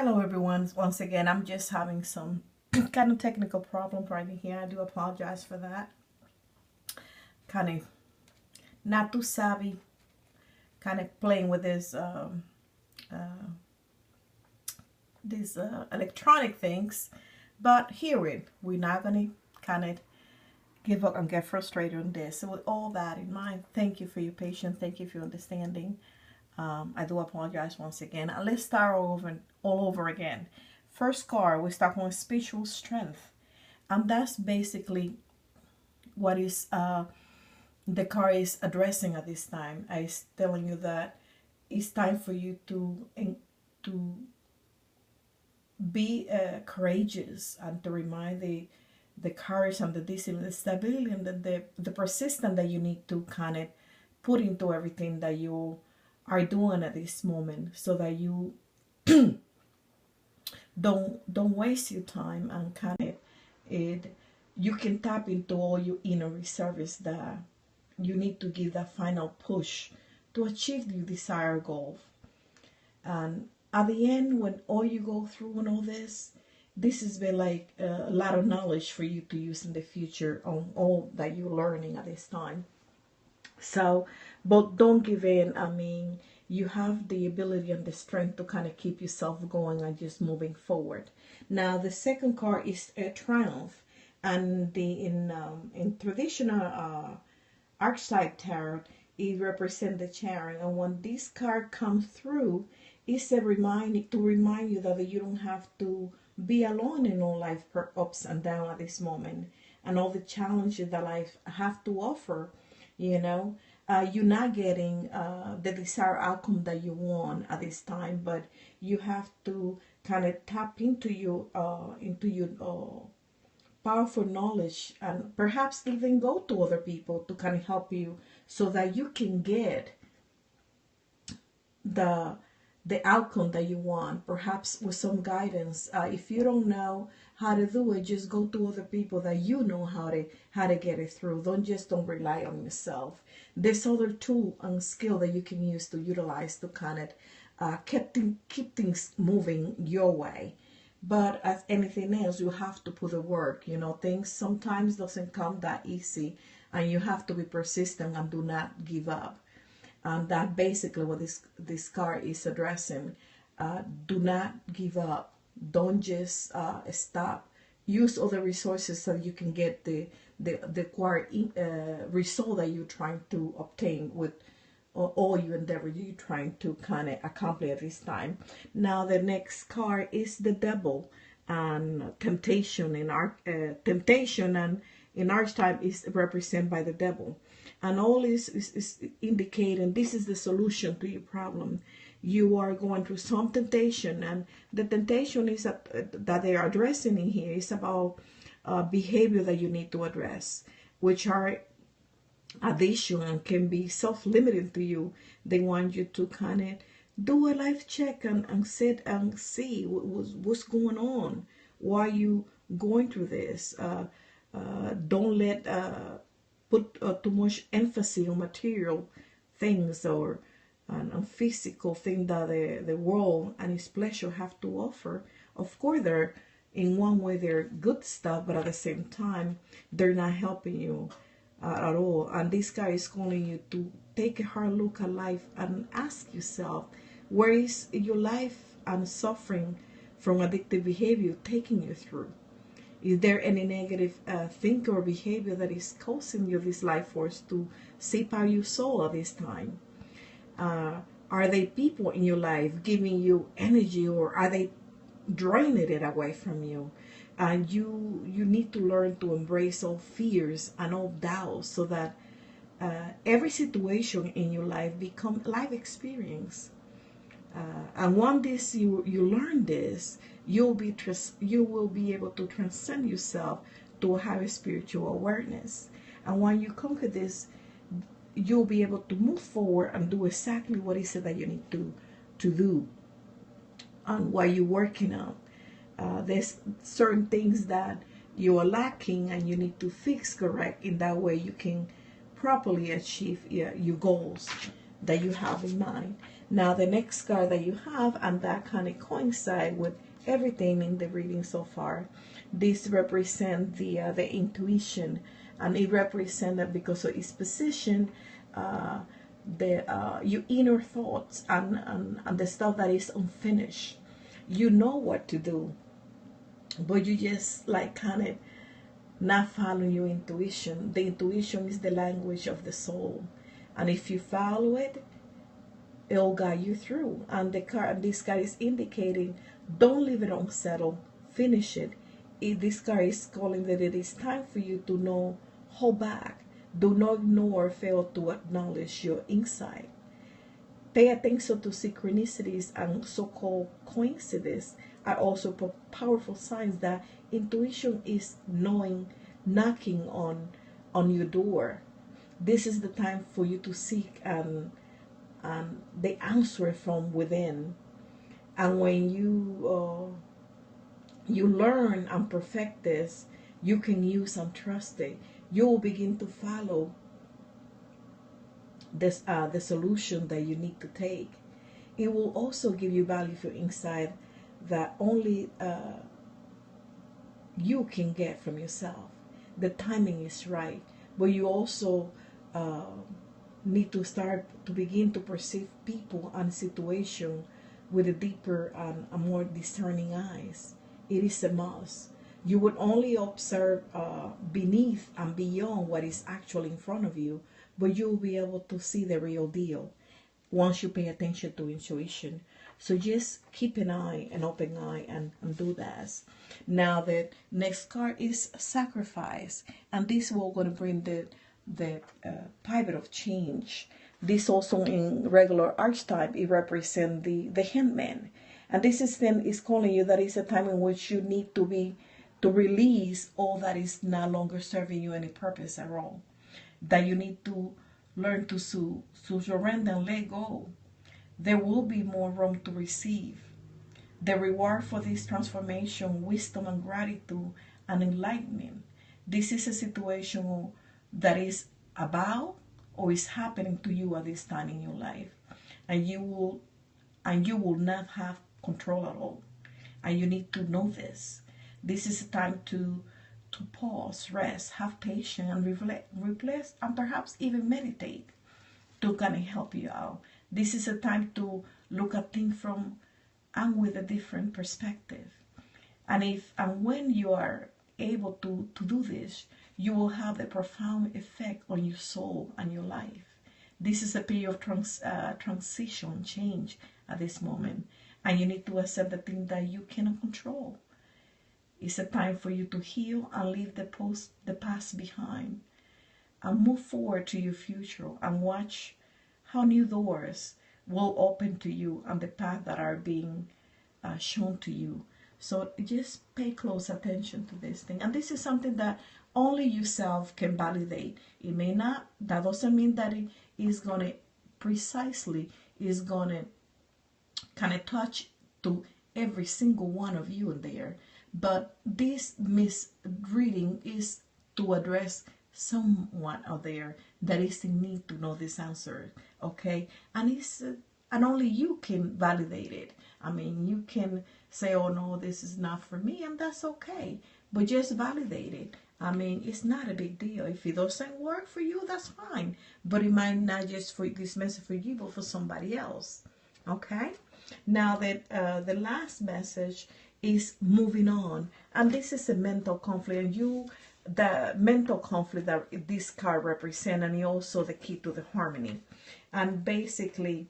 Hello everyone. Once again, I'm just having some kind of technical problem right here. I do apologize for that. Kind of not too savvy, kind of playing with these electronic things. But hear it. We're not gonna kind of give up and get frustrated on this. So with all that in mind, thank you for your patience. Thank you for your understanding. I do apologize once again. And let's start all over again. First card, we start with spiritual strength. And that's basically what is the card is addressing at this time. It's telling you that it's time for you to be courageous and to remind the courage and the discipline, the stability, and the persistence that you need to kind of put into everything that you are doing at this moment, so that you don't waste your time and kind of you can tap into all your inner reserves that you need to give that final push to achieve your desired goal. And at the end, when all you go through and all this has been like a lot of knowledge for you to use in the future on all that you're learning at this time. So, but don't give in. I mean, you have the ability and the strength to kind of keep yourself going and just moving forward. Now, the second card is a triumph, and in traditional archetype tarot, it represents the chariot. And when this card comes through, it's a reminder to remind you that you don't have to be alone in all life ups and downs at this moment, and all the challenges that life have to offer. You're not getting the desired outcome that you want at this time, but you have to kind of tap into your powerful knowledge, and perhaps even go to other people to kind of help you, so that you can get the outcome that you want, perhaps with some guidance. If you don't know how to do it, just go to other people that you know how to get it through. Don't rely on yourself. There's other tool and skill that you can use to utilize to kind of keep things moving your way. But as anything else, you have to put the work. Things sometimes doesn't come that easy, and you have to be persistent and do not give up. And that basically what this card is addressing. Do not give up. Don't just stop. Use other resources so you can get the required result that you're trying to obtain with all your endeavor you're trying to kind of accomplish at this time. Now the next card is the devil, and temptation in our temptation, and in our time is represented by the devil. And all is indicating this is the solution to your problem. You are going through some temptation, and the temptation is that they are addressing in here is about behavior that you need to address, which are addiction and can be self-limiting to you. They want you to kind of do a life check and sit and see what's going on. Why are you going through this? Don't let put too much emphasis on material things or on physical things that the world and its pleasure have to offer. Of course, they're in one way they're good stuff, but at the same time they're not helping you at all. And this guy is calling you to take a hard look at life and ask yourself, where is your life and suffering from addictive behavior taking you through? Is there any negative think or behavior that is causing you this life force to seep out your soul at this time? Are they people in your life giving you energy, or are they draining it away from you? And you need to learn to embrace all fears and all doubts, so that every situation in your life become life experience. And once you learn this, you will be able to transcend yourself to a higher spiritual awareness. And when you conquer this, you'll be able to move forward and do exactly what it is that you need to do, and what you're working on. There's certain things that you are lacking and you need to fix correct. In that way you can properly achieve your goals that you have in mind. Now the next card that you have, and that kind of coincide with everything in the reading so far. This represents the intuition, and it represents that because of its position, the your inner thoughts and the stuff that is unfinished. You know what to do, but you just like kind of not following your intuition. The intuition is the language of the soul, and if you follow it, it'll guide you through. And this card is indicating, don't leave it unsettled. Finish it. This card is calling that it is time for you to know, hold back. Do not ignore or fail to acknowledge your insight. Pay attention to synchronicities and so-called coincidences are also powerful signs that intuition is knocking on your door. This is the time for you to seek the answer from within. And when you learn and perfect this, you can use and trust it. You will begin to follow this the solution that you need to take. It will also give you value for insight that only you can get from yourself. The timing is right, but you also need to start to begin to perceive people and situation with a deeper and a more discerning eyes. It is a must. You would only observe beneath and beyond what is actually in front of you, but you'll be able to see the real deal once you pay attention to intuition. So just keep an open eye, and do that. Now the next card is sacrifice, and this will going to bring the pivot of change. This also in regular archetype, it represents the handman, and this is calling you that it's a time in which you need to release all that is no longer serving you any purpose at all. That you need to learn to surrender and let go. There will be more room to receive. The reward for this transformation, wisdom and gratitude and enlightenment. This is a situation that is about or is happening to you at this time in your life, and you will not have control at all. And you need to know this. This is a time to pause, rest, have patience, and reflect, and perhaps even meditate to kind of help you out. This is a time to look at things from and with a different perspective. And when you are able to do this, you will have a profound effect on your soul and your life. This is a period of transition, change at this moment, and you need to accept the thing that you cannot control. It's a time for you to heal and leave the past behind, and move forward to your future, and watch how new doors will open to you and the path that are being shown to you. So just pay close attention to this thing. And this is something that only yourself can validate. It may not, that doesn't mean that it is going to precisely, is going to kind of touch to every single one of you in there. But this misreading is to address someone out there that is in need to know this answer, okay? And and only you can validate it. I mean, you can say, oh no, this is not for me, and that's okay, but just validate it. I mean, it's not a big deal. If it doesn't work for you, that's fine, but it might not just for this message for you, but for somebody else, okay? Now that the last message is moving on, and this is a mental conflict, and the mental conflict that this card represents, and also the key to the harmony. And basically,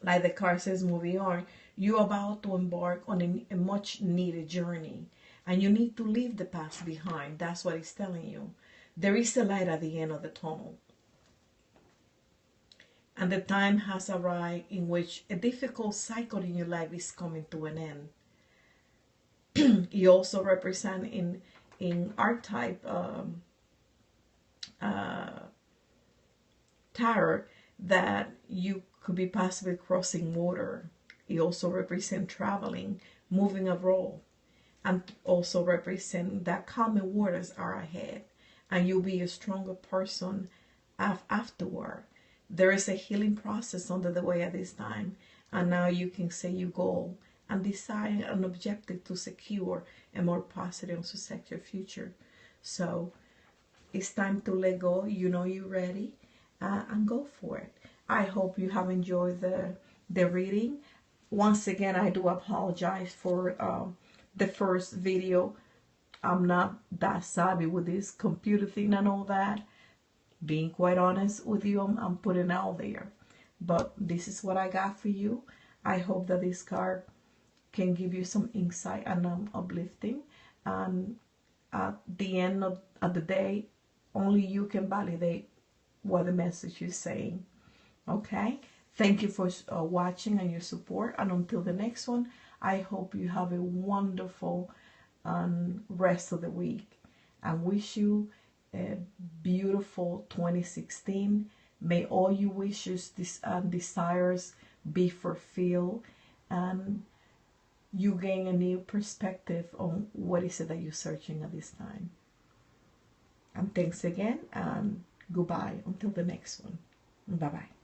like the card says, moving on, you're about to embark on a much needed journey, and you need to leave the past behind. That's what it's telling you. There is a light at the end of the tunnel, and the time has arrived in which a difficult cycle in your life is coming to an end. You also represent in archetype tarot that you could be possibly crossing water. It also represents traveling, moving abroad, and also represent that calmer waters are ahead, and you'll be a stronger person afterward. there is a healing process under the way at this time. And now you can set your goal and decide an objective to secure a more positive and successful future. So it's time to let go. You know you're ready, and go for it. I hope you have enjoyed the reading. Once again, I do apologize for the first video. I'm not that savvy with this computer thing and all that. Being quite honest with you, I'm putting out there. But this is what I got for you. I hope that this card can give you some insight and uplifting. And at the end of the day, only you can validate what the message is saying. Okay? Thank you for watching and your support. And until the next one, I hope you have a wonderful rest of the week. I wish you a beautiful 2016. May all your wishes and desires be fulfilled, and you gain a new perspective on what is it that you're searching at this time. And thanks again, and goodbye until the next one. Bye-bye.